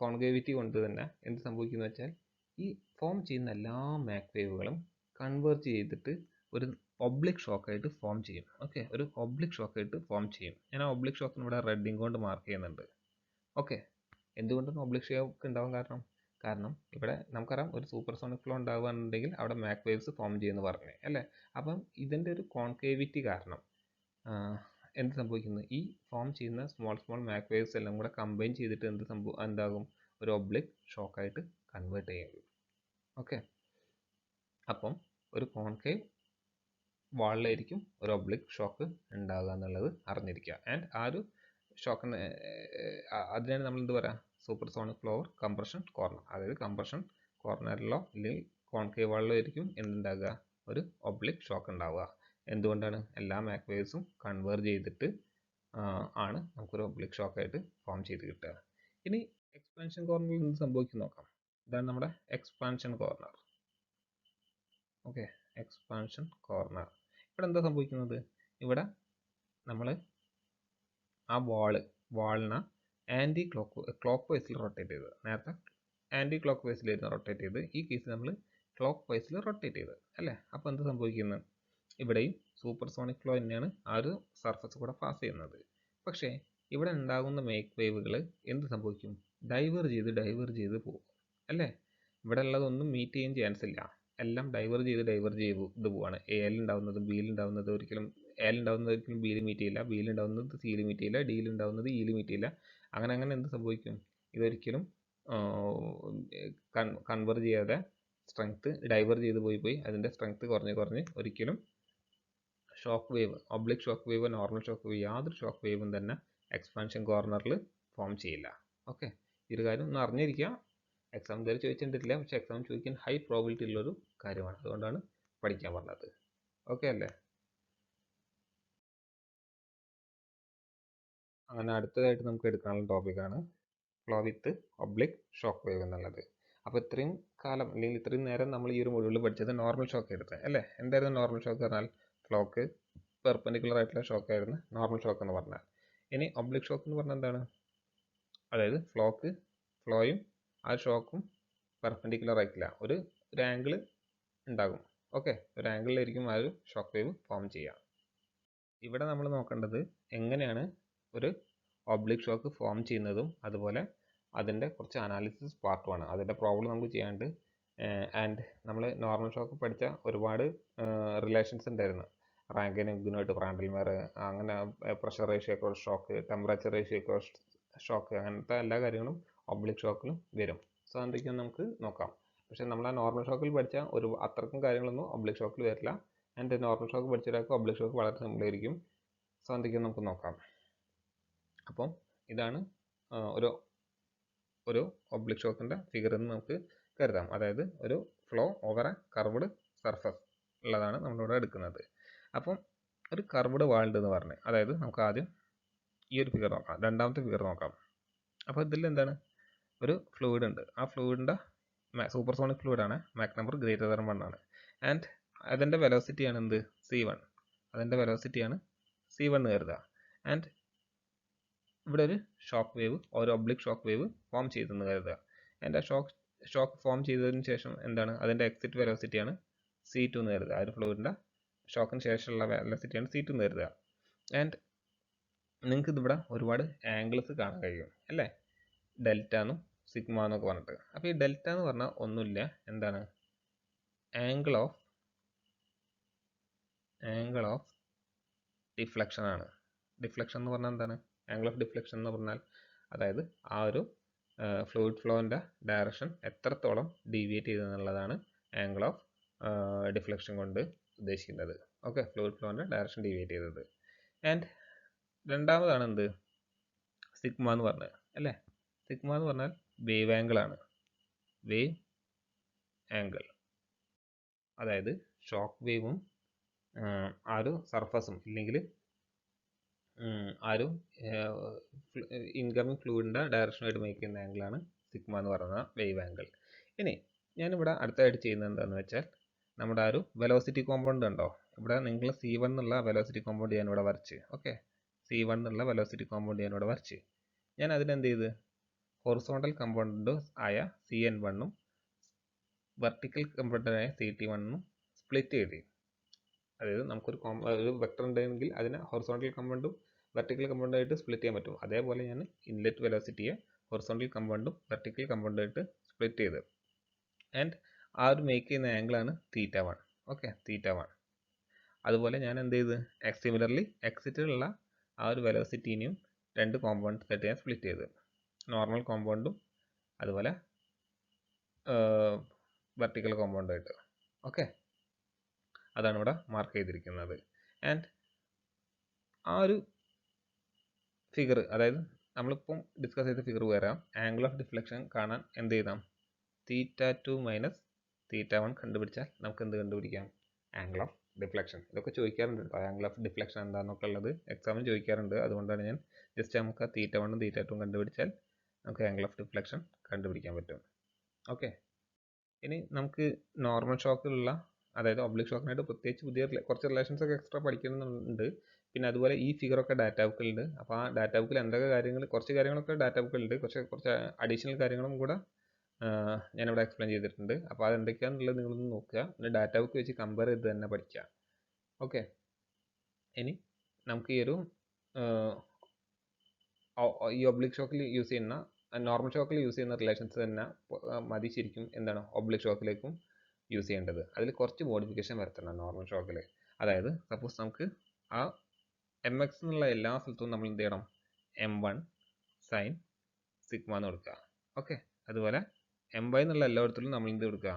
കോൺകേവിറ്റി കൊണ്ട് തന്നെ എന്ത് സംഭവിക്കുന്നു വെച്ചാൽ ഈ ഫോം ചെയ്യുന്ന എല്ലാ മാക് വേവുകളും കൺവേർജ് ചെയ്തിട്ട് ഒരു ഒബ്ലിക് ഷോക്കായിട്ട് ഫോം ചെയ്യും. ഓക്കെ, ഒരു ഒബ്ലിക് ഷോക്കായിട്ട് ഫോം ചെയ്യും. ഞാൻ ആ ഒബ്ലിക് ഷോക്കിന് ഇവിടെ റെഡിങ് കൊണ്ട് മാർക്ക് ചെയ്യുന്നുണ്ട്. ഓക്കെ, എന്തുകൊണ്ടാണ് ഒബ്ലിക് ഷോക്ക് ഉണ്ടാവാൻ കാരണം ഇവിടെ നമുക്കറിയാം ഒരു സൂപ്പർസോണിക് ഫ്ലോ ഉണ്ടാവുകയാണെന്നുണ്ടെങ്കിൽ അവിടെ മാക് വേവ്സ് ഫോം ചെയ്യുമെന്ന് പറഞ്ഞേ അല്ലേ. അപ്പം ഇതിൻ്റെ ഒരു കോൺകേവിറ്റി കാരണം എന്ത് സംഭവിക്കുന്നു, ഈ ഫോം ചെയ്യുന്ന സ്മോൾ മാക് വേവ്സ് എല്ലാം കൂടെ കമ്പൈൻ ചെയ്തിട്ട് എന്താകും, ഒരു ഒബ്ലിക് ഷോക്കായിട്ട് കൺവേർട്ട് ചെയ്യും. ഓക്കെ, അപ്പം ഒരു കോൺകേവ് വാളിലായിരിക്കും ഒരു ഒബ്ലിക് ഷോക്ക് ഉണ്ടാകുക എന്നുള്ളത് അറിഞ്ഞിരിക്കുക. ആൻഡ് ആ ഒരു ഷോക്കിന് അതിനാണ് നമ്മൾ എന്ത് പറയുക, supersonic flow over compression corner. അതായത് കംപ്രഷൻ കോർണറിലോ അല്ലെങ്കിൽ കോൺകേവ് വാളിലോ ആയിരിക്കും എന്തുണ്ടാകുക, ഒരു ഒബ്ലിക് ഷോക്ക് ഉണ്ടാവുക. എന്തുകൊണ്ടാണ്, എല്ലാ മാക് വേവ്സും കൺവേർജ് ചെയ്തിട്ട് ആണ് നമുക്കൊരു ഒബ്ലിക് ഷോക്കായിട്ട് ഫോം ചെയ്ത് കിട്ടുക. ഇനി എക്സ്പാൻഷൻ കോർണറിൽ എന്ത് സംഭവിക്കും നോക്കാം. ഇതാണ് നമ്മുടെ expansion corner. Okay, expansion corner. ഇവിടെ എന്താ സംഭവിക്കുന്നത്, ഇവിടെ നമ്മൾ ആ വാളിനെ ആൻറ്റി ക്ലോക്ക് വൈസിൽ റൊട്ടേറ്റ് ചെയ്ത്, നേരത്തെ ആൻറ്റി ക്ലോക്ക് വൈസിലായിരുന്നു റൊട്ടേറ്റ് ചെയ്ത്, ഈ കേസിൽ നമ്മൾ ക്ലോക്ക് വൈസിൽ റൊട്ടേറ്റ് ചെയ്ത് അല്ലേ. അപ്പോൾ എന്ത് സംഭവിക്കുന്നത്, ഇവിടെയും സൂപ്പർസോണിക് ഫ്ലോ തന്നെയാണ് ആ ഒരു സർഫസ് കൂടെ പാസ് ചെയ്യുന്നത്. പക്ഷേ ഇവിടെ ഉണ്ടാകുന്ന മേക്ക് വേവുകൾ എന്ത് സംഭവിക്കും, ഡൈവേർജ് ചെയ്ത് പോകും. അല്ലേ? ഇവിടെ ഉള്ളതൊന്നും മീറ്റ് ചെയ്യാൻ ചാൻസ് ഇല്ല. എല്ലാം ഡൈവേർജ് ചെയ്ത് പോവാണ്. എയിൽ ഉണ്ടാവുന്നതും ബിയിൽ ഉണ്ടാവുന്നതും ഒരിക്കലും എയിൽ ഉണ്ടാവുന്നത് ഒരിക്കലും ബിയിൽ മീറ്റ് ചെയ്യില്ല, ബിയിൽ ഉണ്ടാവുന്നത് സിയിൽ മീറ്റ് ചെയ്യില്ല, ഡിയിൽ ഉണ്ടാവുന്നത് ഇയിൽ മീറ്റ് ചെയ്യില്ല. അങ്ങനെ എന്ത് സംഭവിക്കും? ഇതൊരിക്കലും കൺവേർജ് ചെയ്യാതെ സ്ട്രെങ്ത് ഡൈവേർജ് ചെയ്ത് പോയി അതിൻ്റെ സ്ട്രെങ്ത് കുറഞ്ഞ് ഒരിക്കലും shock wave, oblique shock wave, normal shock wave, യാതൊരു ഷോക്ക് വേവും തന്നെ എക്സ്പാൻഷൻ കോർണറിൽ ഫോം ചെയ്യില്ല. ഓക്കെ, ഈ ഒരു കാര്യം ഒന്ന് അറിഞ്ഞിരിക്കുക. എക്സാം ഇതുവരെ ചോദിച്ചിട്ടില്ല, പക്ഷേ എക്സാം ചോദിക്കാൻ ഹൈ പ്രോബിലിറ്റി ഉള്ളൊരു കാര്യമാണ്, അതുകൊണ്ടാണ് പഠിക്കാൻ പറഞ്ഞത്. ഓക്കെ അല്ലേ? അങ്ങനെ അടുത്തതായിട്ട് നമുക്ക് എടുക്കാനുള്ള ടോപ്പിക്കാണ് ഫ്ലോ വിത്ത് ഒബ്ലിക് ഷോക്ക് വേവ് എന്നുള്ളത്. അപ്പോൾ ഇത്രയും കാലം അല്ലെങ്കിൽ ഇത്രയും നേരം നമ്മൾ ഈ ഒരു മൊഡ്യൂളിൽ പഠിച്ചത് നോർമൽ ഷോക്ക് എടുത്തത് അല്ലേ? എന്തായിരുന്നു നോർമൽ ഷോക്ക് പറഞ്ഞാൽ? ഫ്ലോക്ക് പെർപെൻഡിക്കുലർ ആയിട്ടുള്ള ഷോക്ക് ആയിരുന്നു നോർമൽ ഷോക്ക് എന്ന് പറഞ്ഞാൽ. ഇനി ഒബ്ലിക് ഷോക്ക് എന്ന് പറഞ്ഞാൽ എന്താണ്? അതായത് ഫ്ലോയും ആ ഷോക്കും പെർപെൻഡിക്കുലർ ആയിട്ടില്ല, ഒരു ആംഗിൾ ഉണ്ടാകും. ഓക്കെ, ഒരു ആംഗിളിലായിരിക്കും ആ ഒരു ഷോക്ക് വേവ് ഫോം ചെയ്യുക. ഇവിടെ നമ്മൾ നോക്കേണ്ടത് എങ്ങനെയാണ് ഒരു ഒബ്ലിക് ഷോക്ക് ഫോം ചെയ്യുന്നതും അതുപോലെ അതിൻ്റെ കുറച്ച് അനാലിസിസ് പാർട്ടുമാണ്. അതിൻ്റെ പ്രോബ്ലം നമുക്ക് ചെയ്യാണ്ട്. ആൻഡ് നമ്മൾ നോർമൽ ഷോക്ക് പഠിച്ച ഒരുപാട് റിലേഷൻസ് ഉണ്ടായിരുന്നു. റാങ്കിനും ഇഗ്നുമായിട്ട് പ്രാൻഡൽമാർ, അങ്ങനെ pressure ratio shock, temperature ratio shock, അങ്ങനത്തെ എല്ലാ കാര്യങ്ങളും ഒബ്ലിക് ഷോക്കിലും വരും. സോ എന്തൊക്കെയാണ് നമുക്ക് നോക്കാം. പക്ഷേ നമ്മൾ ആ നോർമൽ ഷോക്കിൽ പഠിച്ച അത്രക്കും കാര്യങ്ങളൊന്നും ഒബ്ലിക് ഷോക്കിൽ വരില്ല. ആൻഡ് നോർമൽ ഷോക്ക് പഠിച്ച ഒരാൾക്ക് ഒബ്ലിക് ഷോക്ക് വളരെ സിമ്പിൾ ആയിരിക്കും. സോ എന്തൊക്കെയാണ് നമുക്ക് നോക്കാം. അപ്പം ഇതാണ് ഒരു ഒബ്ലിക് ഷോക്കിൻ്റെ ഫിഗർ എന്ന് നമുക്ക് കരുതാം. അതായത് ഒരു flow over A curved surface ഉള്ളതാണ് നമ്മളിവിടെ എടുക്കുന്നത്. അപ്പം ഒരു കർവ്ഡ് വാൾഡ് എന്ന് പറഞ്ഞ്, അതായത് നമുക്ക് ആദ്യം ഈ ഒരു ഫിഗർ നോക്കാം, രണ്ടാമത്തെ ഫിഗർ നോക്കാം. അപ്പോൾ ഇതിൽ എന്താണ്? ഒരു ഫ്ലൂയിഡ് ഉണ്ട്. ആ ഫ്ലൂയിഡിൻ്റെ സൂപ്പർസോണിക് ഫ്ലൂയിഡ് ആണ്, മാക് നമ്പർ ഗ്രേറ്റർ ദാൻ 1 ആണ്. ആൻഡ് അതിൻ്റെ വെലോസിറ്റിയാണ് എന്ത്? C1. അതിൻ്റെ വെലോസിറ്റിയാണ് C1 എന്ന് കരുതുക. ആൻഡ് ഇവിടെ ഒരു ഷോക്ക് വേവ്, ഒരു ഒബ്ലിക് ഷോക്ക് വേവ് ഫോം ചെയ്തെന്ന് കരുതുക. ആൻഡ് ആ ഷോക്ക് ഫോം ചെയ്തതിന് ശേഷം എന്താണ്? അതിൻ്റെ എക്സിറ്റ് വെലോസിറ്റിയാണ് C2 എന്ന് കരുതുക. ആ ഒരു ഫ്ലൂയിഡിൻ്റെ ഷോക്കിന് ശേഷമുള്ള വെലോസിറ്റിയാണ് C2 എന്ന് കരുതുക. ആൻഡ് നിങ്ങൾക്ക് ഇതിവിടെ ഒരുപാട് ആംഗിൾസ് കാണാൻ കഴിയും അല്ലേ? ഡെൽറ്റ എന്നും സിഗ്മ എന്നൊക്കെ പറഞ്ഞിട്ട്. അപ്പോൾ ഈ ഡെൽറ്റ എന്ന് പറഞ്ഞാൽ ഒന്നുമില്ല, എന്താണ്? ആംഗിൾ ഓഫ് ഡിഫ്ലക്ഷൻ ആണ്. ഡിഫ്ലക്ഷൻ എന്ന് പറഞ്ഞാൽ എന്താണ്? ആംഗിൾ ഓഫ് ഡിഫ്ലക്ഷൻ എന്ന് പറഞ്ഞാൽ അതായത് ആ ഒരു ഫ്ലൂയിഡ് ഫ്ലോൻ്റെ ഡയറക്ഷൻ എത്രത്തോളം ഡീവിയേറ്റ് ചെയ്തെന്നുള്ളതാണ് ആംഗിൾ ഓഫ് ഡിഫ്ലക്ഷൻ കൊണ്ട് ഉദ്ദേശിക്കുന്നത്. ഓക്കെ, ഫ്ലൂയിഡ് ഫ്ലോൻ്റെ ഡയറക്ഷൻ ഡീവിയേറ്റ് ചെയ്തത്. ആൻഡ് രണ്ടാമതാണ് എന്ത്? സിഗ്മ എന്ന് പറഞ്ഞത് അല്ലേ? സിഗ്മ എന്ന് പറഞ്ഞാൽ വേവ് ആംഗിൾ ആണ്. വേവ് ആംഗിൾ, അതായത് ഷോക്ക് വേവും ആ ഒരു സർഫസും ഇല്ലെങ്കിൽ ആ ഒരു ഇൻകമിങ് ഫ്ലൂയിഡിൻ്റെ ഡയറക്ഷനുമായിട്ട് മേക്ക് ചെയ്യുന്ന ആംഗിളാണ് സിഗ്മ എന്ന് പറയുന്ന വേവ് ആംഗിൾ. ഇനി ഞാനിവിടെ അടുത്തായിട്ട് ചെയ്യുന്നത് എന്താണെന്ന് വെച്ചാൽ, നമ്മുടെ ആ ഒരു വെലോസിറ്റി കോമ്പൗണ്ട് ഉണ്ടോ? ഇവിടെ നിങ്ങൾ C1 എന്നുള്ള വെലോസിറ്റി കോമ്പൗണ്ട് ഞാനിവിടെ വരച്ച്. ഓക്കെ, C1 എന്നുള്ള വെലോസിറ്റി കോമ്പൗണ്ട് ഞാനിവിടെ വരച്ച്. ഞാൻ അതിനെന്ത് ചെയ്ത് ഹൊറിസോണ്ടൽ കമ്പോണൻ്റ് ആയ CN1 ഉം വെർട്ടിക്കൽ കമ്പോണൻ്റ് ആയ CT1 ഉം സ്പ്ലിറ്റ് ചെയ്ത്. അതായത് നമുക്കൊരു വെക്ടർ ഉണ്ടെങ്കിൽ അതിനെ ഹൊറിസോണ്ടൽ കമ്പോണൻറ്റും വെർട്ടിക്കൽ കമ്പോണൻ്റായിട്ട് സ്പ്ലിറ്റ് ചെയ്യാൻ പറ്റും. അതേപോലെ ഞാൻ ഇൻലെറ്റ് വെലോസിറ്റിയെ ഹൊറിസോണ്ടൽ കമ്പോണൻറ്റും വെർട്ടിക്കൽ കമ്പോണൻ്റായിട്ട് സ്പ്ലിറ്റ് ചെയ്ത്. ആൻഡ് ആ ഒരു മേക്ക് ചെയ്യുന്ന ആംഗിളാണ് θ1. ഓക്കെ, θ1. അതുപോലെ ഞാൻ എന്ത് ചെയ്ത് സിമിലർലി എക്സിറ്റിലുള്ള ആ ഒരു വെലോസിറ്റീനെയും രണ്ട് കോമ്പൗണ്ട്സ് ആയിട്ട് ഞാൻ സ്പ്ലിറ്റ് ചെയ്ത്, നോർമൽ കോമ്പൗണ്ടും അതുപോലെ വെർട്ടിക്കൽ കോമ്പൗണ്ടായിട്ട്. ഓക്കെ, അതാണ് ഇവിടെ മാർക്ക് ചെയ്തിരിക്കുന്നത്. ആൻഡ് ആ ഒരു ഫിഗർ, അതായത് നമ്മളിപ്പം ഡിസ്കസ് ചെയ്ത ഫിഗർ വരാം. ആംഗിൾ ഓഫ് ഡിഫ്ലക്ഷൻ കാണാൻ എന്ത് ചെയ്താം? θ2 മൈനസ് θ1 കണ്ടുപിടിച്ചാൽ നമുക്ക് എന്ത് കണ്ടുപിടിക്കാം? Angle of deflection. ഇതൊക്കെ ചോദിക്കാറുണ്ട് കേട്ടോ, ആംഗിൾ ഓഫ് ഡിഫ്ലക്ഷൻ എന്താണെന്നൊക്കെ ഉള്ളത് എക്സാമിന് ചോദിക്കാറുണ്ട്. അതുകൊണ്ടാണ് ഞാൻ ജസ്റ്റ് നമുക്ക് θ1 θ2 കണ്ടുപിടിച്ചാൽ നമുക്ക് ആംഗിൾ ഓഫ് ഡിഫ്ലക്ഷൻ കണ്ടുപിടിക്കാൻ പറ്റും. ഓക്കെ, ഇനി നമുക്ക് നോർമൽ ഷോക്കിലുള്ള, അതായത് ഒബ്ലിക് ഷോക്കിനായിട്ട് പ്രത്യേകിച്ച് പുതിയ കുറച്ച് റിലേഷൻസ് ഒക്കെ എക്സ്ട്രാ പഠിക്കുന്നുണ്ട്. പിന്നെ അതുപോലെ ഈ ഫിഗറൊക്കെ ഡാറ്റ ബുക്കിലുണ്ട്. അപ്പോൾ ആ ഡാറ്റ ബുക്കിൽ എന്തൊക്കെ കാര്യങ്ങൾ, കുറച്ച് കാര്യങ്ങളൊക്കെ ഡാറ്റ ബുക്കിലുണ്ട്, കുറച്ച് അഡീഷണൽ കാര്യങ്ങളും കൂടെ ഞാനിവിടെ എക്സ്പ്ലെയിൻ ചെയ്തിട്ടുണ്ട്. അപ്പോൾ അതെന്തൊക്കെയാണെന്നുള്ളത് നിങ്ങളൊന്ന് നോക്കുക, പിന്നെ ഡാറ്റ ബുക്ക് വെച്ച് കമ്പയർ ചെയ്ത് തന്നെ പഠിക്കുക. ഓക്കെ, ഇനി നമുക്ക് ഈ ഒബ്ലിക് ഷോക്കിൽ യൂസ് ചെയ്യുന്ന നോർമൽ ഷോക്കിൽ യൂസ് ചെയ്യുന്ന റിലേഷൻസ് തന്നെ മതി ശരിക്കും എന്താണ് ഒബ്ലിക് ഷോക്കിലേക്കും യൂസ് ചെയ്യേണ്ടത്. അതിൽ കുറച്ച് മോഡിഫിക്കേഷൻ വരുത്തണം നോർമൽ ഷോക്കിൽ. അതായത് സപ്പോസ് നമുക്ക് ആ എം എക്സ് എന്നുള്ള എല്ലാ സ്ഥലത്തും നമ്മൾ എന്ത് ചെയ്യണം, M1 സൈൻ സിഗ്മ എന്ന് കൊടുക്കുക. ഓക്കെ, അതുപോലെ M5 എന്നുള്ള എല്ലായിടത്തും നമ്മൾ എന്ത് കൊടുക്കുക,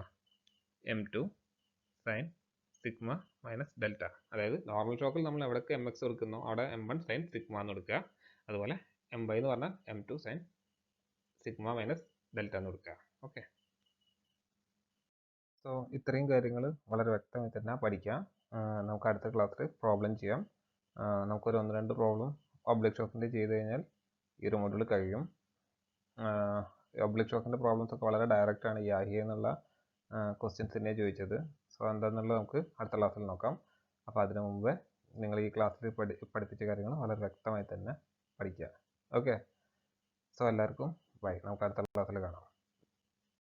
M2 sine sigma minus delta. അതായത് നോർമൽ ഷോക്കിൽ നമ്മൾ എവിടേക്ക് എം എക്സ് കൊടുക്കുന്നോ അവിടെ M1 സൈൻ സിഗ്മ എന്ന് കൊടുക്കുക. അതുപോലെ M5 എന്ന് പറഞ്ഞാൽ M2 sine sigma minus delta എന്ന് കൊടുക്കുക. ഓക്കെ, സോ ഇത്രയും കാര്യങ്ങൾ വളരെ വ്യക്തമായി തന്നെ പഠിക്കാം. നമുക്ക് അടുത്ത ക്ലാസ്സിൽ പ്രോബ്ലം ചെയ്യാം. നമുക്കൊരു 1-2 പ്രോബ്ലം ഒബ്ലിക് ഷോക്കിൻ്റെ ചെയ്ത് കഴിഞ്ഞാൽ ഈ ഒരു മൊഡ്യൂൾ കഴിയും. ഒബ്ലിക് ഷോക്കിൻ്റെ പ്രോബ്ലംസ് ഒക്കെ വളരെ ഡയറക്റ്റ് ആണ്. യാഹി എന്നുള്ള ക്വസ്റ്റ്യൻസ് തന്നെ ചോദിച്ചത്. സോ എന്താണെന്നുള്ളത് നമുക്ക് അടുത്ത ക്ലാസ്സിൽ നോക്കാം. അപ്പോൾ അതിനു മുമ്പ് നിങ്ങൾ ഈ ക്ലാസ്സിൽ പഠിപ്പിച്ച കാര്യങ്ങൾ വളരെ വ്യക്തമായി തന്നെ പഠിക്കുക. ഓക്കെ, സോ എല്ലാവർക്കും ബൈ. നമുക്ക് അടുത്ത ക്ലാസ്സിൽ കാണാം.